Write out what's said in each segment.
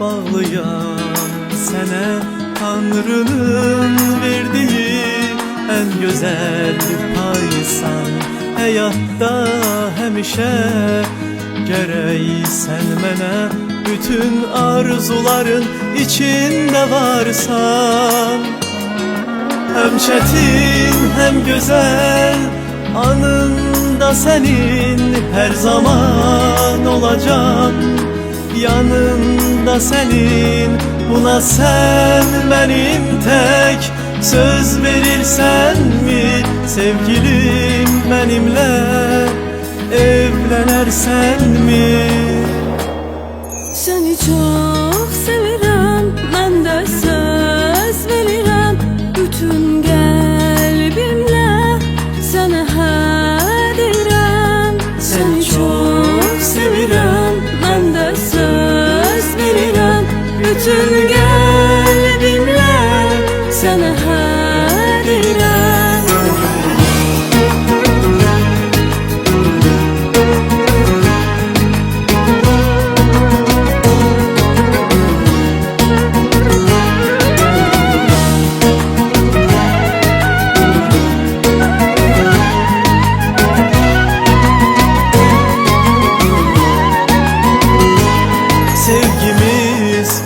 bağlayan sənə Tanrının verdiği en güzel paysan. Həyatda həmişə gərək sən mənə bütün arzuların içinde varsan. Hem çetin hem güzel anında senin her zaman olacağım. Yanında senin, buna sen benim tek. Söz verirsen mi sevgilim benimle, evlenersen mi? Seni çok sevirəm, mən də söz verirəm. Bütün qəlbimlə sənə hə deyirəm. Seni çok sevirəm, mən də söz verirəm. Bütün qəlbimlə sənə hə deyirəm.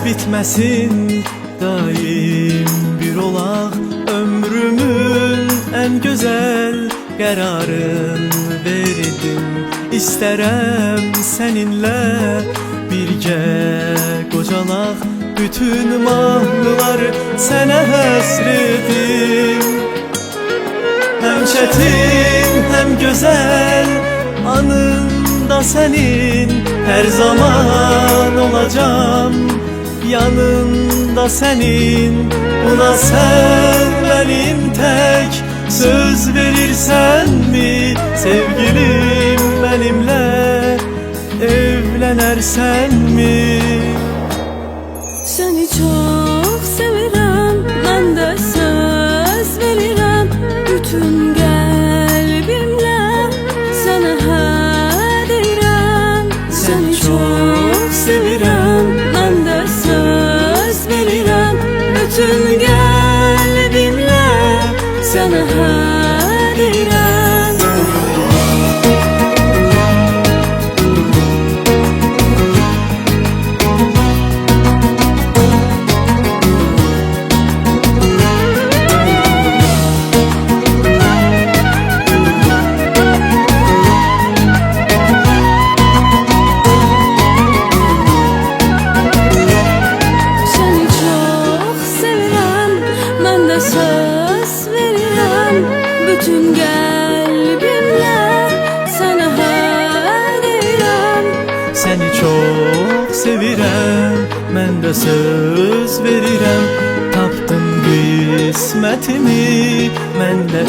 bitmesin, daim bir olaq. Ömrümün en güzel kararın verdim. İstərəm seninle birgə qocalaq. Bütün mahnıları sənə həsr edim. Hem çetin hem güzel anında senin her zaman olacağım. Yanında senin, buna sen benim tek. Söz verirsen mi sevgilim benimle, evlenersen mi? Seni çok sevirəm, mən də söz verirəm. Bütün qəlbimlə sənə hə deyirəm. Seni çok sevirəm, mən də söz verirəm. Bütün qəlbimlə sənə hə deyirəm. Söz verirəm, bütün qəlbimlə sənə hə deyirəm. Seni çok sevirəm, mən də söz verirəm. Tapdım qismətimi, mən də